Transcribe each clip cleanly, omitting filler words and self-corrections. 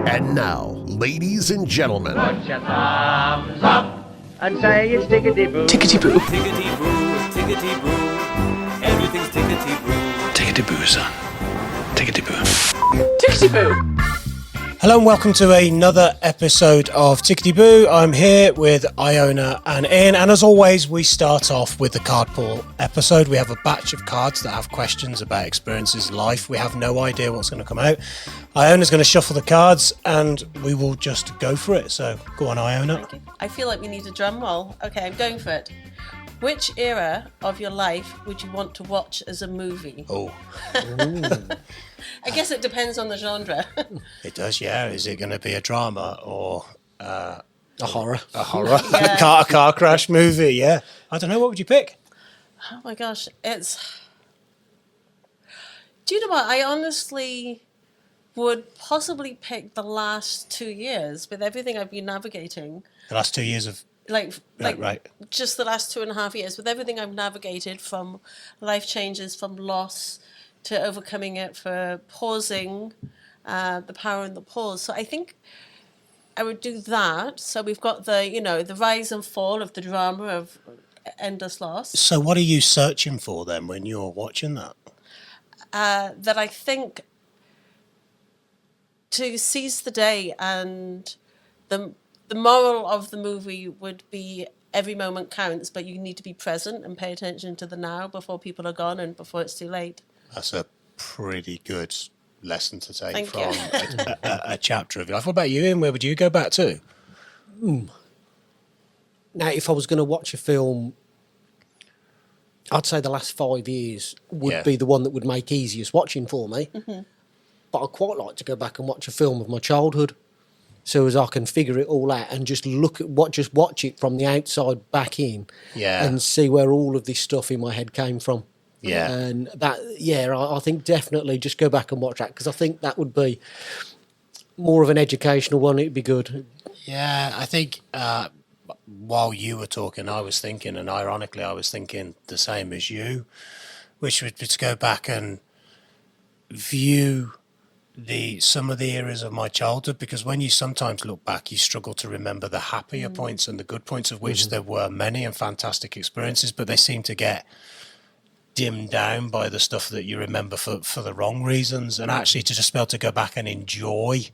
And now, ladies and gentlemen, Put your thumbs up and say it's TicketyBoo. TicketyBoo. TicketyBoo, TicketyBoo, everything's TicketyBoo. TicketyBoo, son. TicketyBoo. TicketyBoo. Hello and welcome to another episode of TicketyBoo. I'm here with Iona and Ian, and as always, we start off with the card pull episode. We have a batch of cards that have questions about experiences, life. We have no idea what's going to come out. Iona's going to shuffle the cards, and we will just go for it. So go on, Iona. Thank you. I feel like we need a drum roll. Okay, I'm going for it. Which era of your life would you want to watch as a movie? Oh. I guess it depends on the genre. It does, yeah. Is it going to be a drama or A horror. a horror? Yeah. a car crash movie, yeah. I don't know, what would you pick? Oh my gosh, it's... Do you know what? I honestly would possibly pick the last 2 years with everything I've been navigating. The last 2 years of... Like right. Just the last 2.5 years with everything I've navigated, from life changes, from loss to overcoming it, for pausing, the power in the pause. So I think I would do that. So we've got the rise and fall of the drama of endless loss. So what are you searching for then when you're watching that? That I think to seize the day, and the moral of the movie would be every moment counts, but you need to be present and pay attention to the now before people are gone and before it's too late. That's a pretty good lesson to take Thank from a chapter of your life. What about you, Ian? Where would you go back to? Now, if I was going to watch a film, I'd say the last 5 years would be the one that would make easiest watching for me. Mm-hmm. But I'd quite like to go back and watch a film of my childhood, so as I can figure it all out and just watch it from the outside back in, and see where all of this stuff in my head came from. Yeah. And that, I think definitely just go back and watch that, because I think that would be more of an educational one. It'd be good. Yeah, I think while you were talking, I was thinking, and ironically, I was thinking the same as you, which would be to go back and view some of the eras of my childhood, because when you sometimes look back, you struggle to remember the happier points and the good points, of which there were many and fantastic experiences, but they seem to get dimmed down by the stuff that you remember for the wrong reasons. And actually to just be able to go back and enjoy,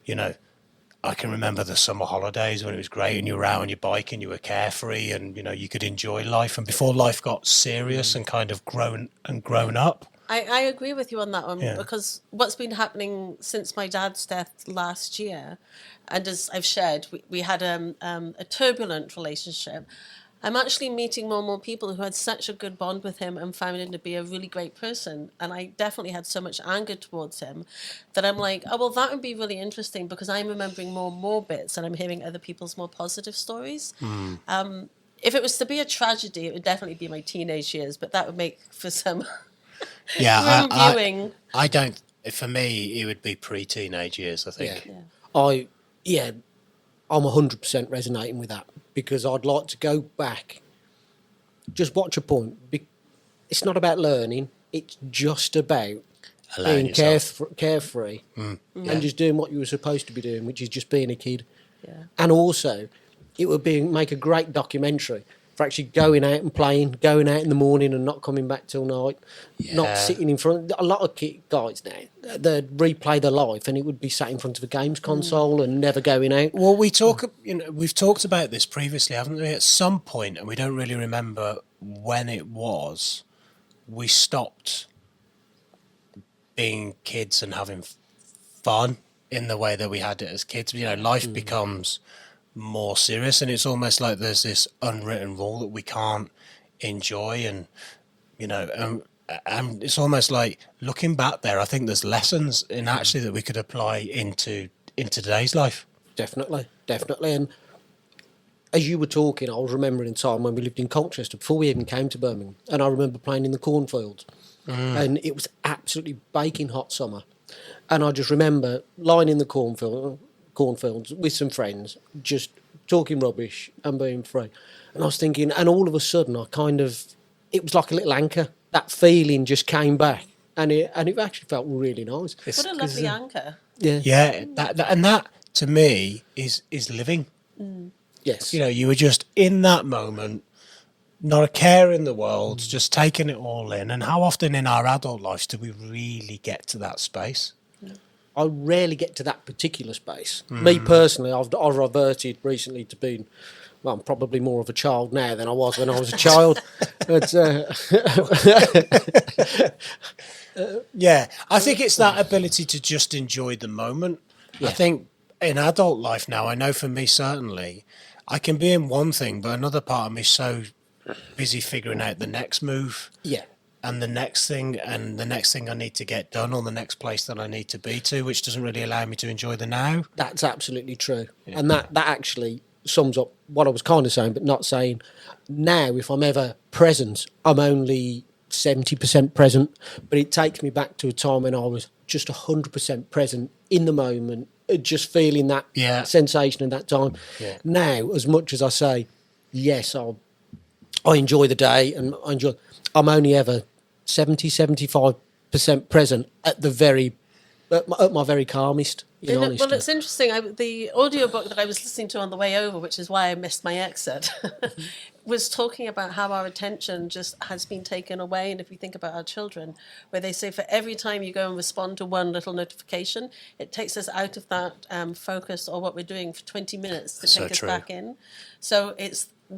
I can remember the summer holidays when it was great and you were out on your bike and you were carefree and, you could enjoy life. And before life got serious and kind of grown up. I agree with you on that one, because what's been happening since my dad's death last year, and as I've shared, we had a turbulent relationship. I'm actually meeting more and more people who had such a good bond with him and found him to be a really great person. And I definitely had so much anger towards him that I'm like, oh, well, that would be really interesting, because I'm remembering more and more bits and I'm hearing other people's more positive stories. If it was to be a tragedy, it would definitely be my teenage years, but that would make for some... I don't. For me, it would be pre-teenage years, I think. I'm 100% resonating with that, because I'd like to go back, just watch a point. It's not about learning; it's just about being carefree and just doing what you were supposed to be doing, which is just being a kid. Yeah. And also, it would make a great documentary for actually going out and playing, going out in the morning and not coming back till night, not sitting in front. A lot of guys now, they'd replay their life and it would be sat in front of a games console and never going out. Well, we've talked about this previously, haven't we? At some point, and we don't really remember when it was, we stopped being kids and having fun in the way that we had it as kids. Life becomes more serious, and it's almost like there's this unwritten rule that we can't enjoy, and it's almost like looking back there, I think there's lessons in actually that we could apply into today's life. Definitely. And as you were talking, I was remembering a time when we lived in Colchester before we even came to Birmingham, and I remember playing in the cornfields, and it was absolutely baking hot summer, and I just remember lying in the cornfields with some friends, just talking rubbish and being free. And I was thinking, and all of a sudden it was like a little anchor. That feeling just came back, and it actually felt really nice. What a lovely anchor. Yeah, that to me is living. Yes. You know, you were just in that moment, not a care in the world, just taking it all in. And how often in our adult lives do we really get to that space? I rarely get to that particular space. Me personally, I've reverted recently to being, well, I'm probably more of a child now than I was when I was a child. But, Yeah, I think it's that ability to just enjoy the moment. I think in adult life now, I know for me certainly, I can be in one thing, but another part of me is so busy figuring out the next move. yeah. And the next thing I need to get done, or the next place that I need to be to, which doesn't really allow me to enjoy the now. That's absolutely true. And that actually sums up what I was kind of saying, but not saying. Now, if I'm ever present, I'm only 70% present, but it takes me back to a time when I was just 100% present in the moment, just feeling that sensation in that time. Yeah. Now, as much as I say, yes, I enjoy the day and I'm only ever 75% present at my very calmest. Well, it's interesting. The audiobook that I was listening to on the way over, which is why I missed my exit, was talking about how our attention just has been taken away. And if we think about our children, where they say for every time you go and respond to one little notification, it takes us out of that focus or what we're doing for 20 minutes to take us back in. So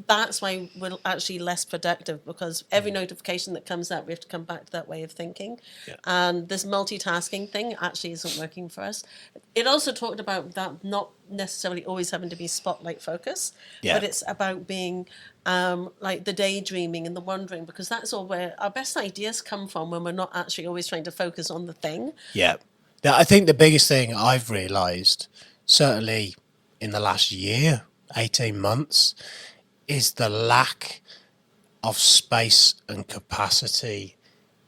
that's why we're actually less productive, because every notification that comes out, we have to come back to that way of thinking. Yeah. And this multitasking thing actually isn't working for us. It also talked about that not necessarily always having to be spotlight focus, but it's about being like the daydreaming and the wandering, because that's all where our best ideas come from, when we're not actually always trying to focus on the thing. Yeah. I think the biggest thing I've realised, certainly in the last year, 18 months, is the lack of space and capacity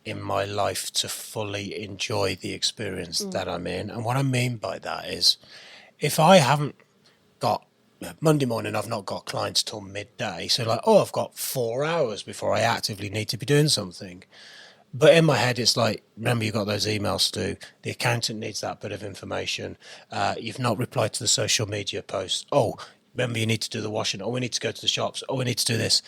in my life to fully enjoy the experience that I'm in. And what I mean by that is, if I haven't got Monday morning, I've not got clients till midday. So like, I've got 4 hours before I actively need to be doing something. But in my head, it's like, remember, you got those emails to do. The accountant needs that bit of information. You've not replied to the social media post. Remember, you need to do the washing. We need to go to the shops. We need to do this.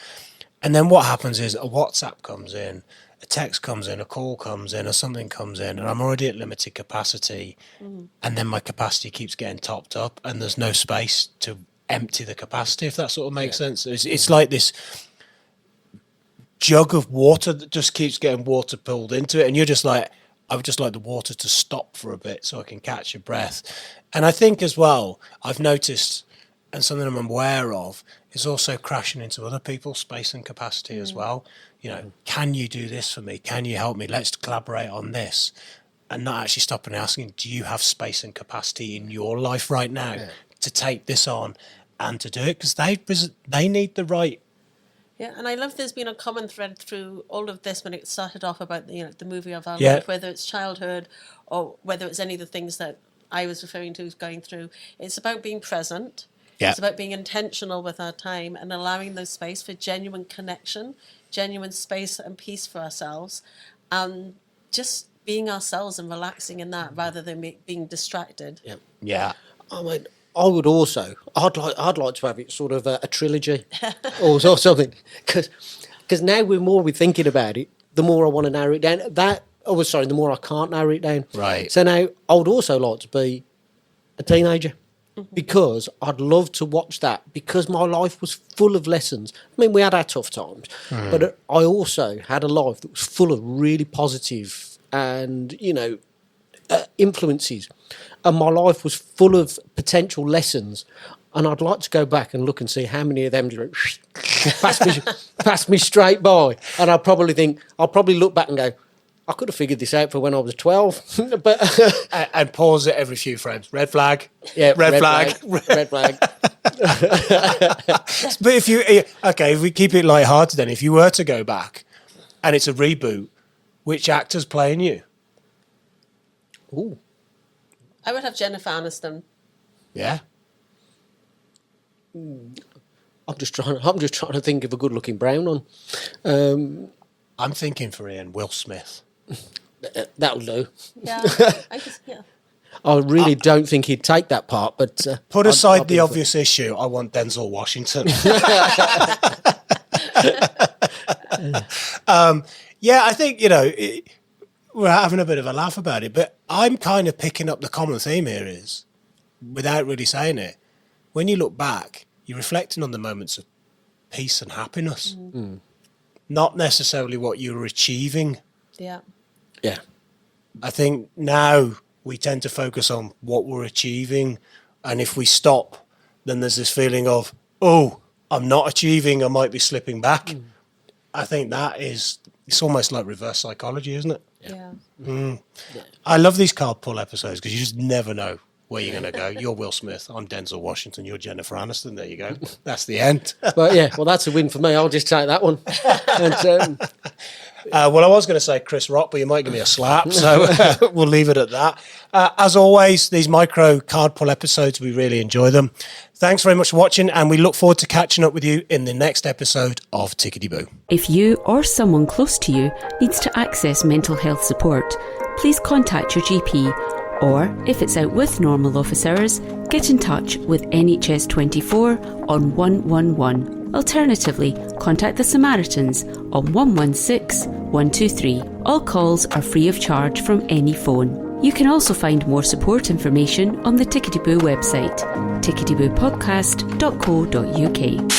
And then what happens is a WhatsApp comes in, a text comes in, a call comes in, or something comes in, and I'm already at limited capacity. And then my capacity keeps getting topped up, and there's no space to empty the capacity, if that sort of makes sense. It's like this jug of water that just keeps getting water pulled into it, and you're just like, I would just like the water to stop for a bit so I can catch your breath. And I think as well, I've noticed, and something I'm aware of, is also crashing into other people's space and capacity as well. You know, can you do this for me? Can you help me? Let's collaborate on this. And not actually stopping and asking, do you have space and capacity in your life right now to take this on and to do it? Because they need the right. Yeah, and I love there's been a common thread through all of this when it started off about the movie of our life, whether it's childhood or whether it's any of the things that I was referring to as going through. It's about being present. Yeah. It's about being intentional with our time and allowing those space for genuine connection, genuine space and peace for ourselves, and just being ourselves and relaxing in that rather than being distracted. Yeah. Yeah. I mean, I would also, I'd like to have it sort of a trilogy or something, because now we're thinking about it, the more I want to narrow it down. The more I can't narrow it down. Right. So now I would also like to be a teenager, because I'd love to watch that, because my life was full of lessons. I mean, we had our tough times, but I also had a life that was full of really positive and, influences. And my life was full of potential lessons. And I'd like to go back and look and see how many of them pass me straight by. And I'll probably look back and go, I could have figured this out for when I was 12. But and pause it every few frames. Red flag. Yeah, red flag. Red flag. But if we keep it lighthearted, then if you were to go back and it's a reboot, which actor's playing you? Ooh. I would have Jennifer Aniston. Yeah. I'm just trying to think of a good-looking brown one. I'm thinking for Ian, Will Smith. That'll do. Yeah, I guess, yeah. I really don't think he'd take that part, but... Put I'd aside be the in for it. obvious issue, I want Denzel Washington. Yeah, I think, we're having a bit of a laugh about it, but I'm kind of picking up the common theme here is, without really saying it, when you look back, you're reflecting on the moments of peace and happiness, not necessarily what you were achieving. Yeah. Yeah. I think now we tend to focus on what we're achieving, and if we stop, then there's this feeling of, oh, I'm not achieving, I might be slipping back. I think it's almost like reverse psychology, isn't it? Yeah. I love these card pull episodes because you just never know where you're going to go. You're Will Smith, I'm Denzel Washington, you're Jennifer Aniston, there you go. That's the end. But yeah, well, that's a win for me. I'll just take that one. And, Well, I was going to say Chris Rock, but you might give me a slap, so we'll leave it at that. As always, these micro card pull episodes, we really enjoy them. Thanks very much for watching, and we look forward to catching up with you in the next episode of TicketyBoo. If you or someone close to you needs to access mental health support, please contact your GP, or if it's out with normal office hours, get in touch with NHS 24 on 111. Alternatively, contact the Samaritans on 116 123. All calls are free of charge from any phone. You can also find more support information on the TicketyBoo website, ticketyboopodcast.co.uk.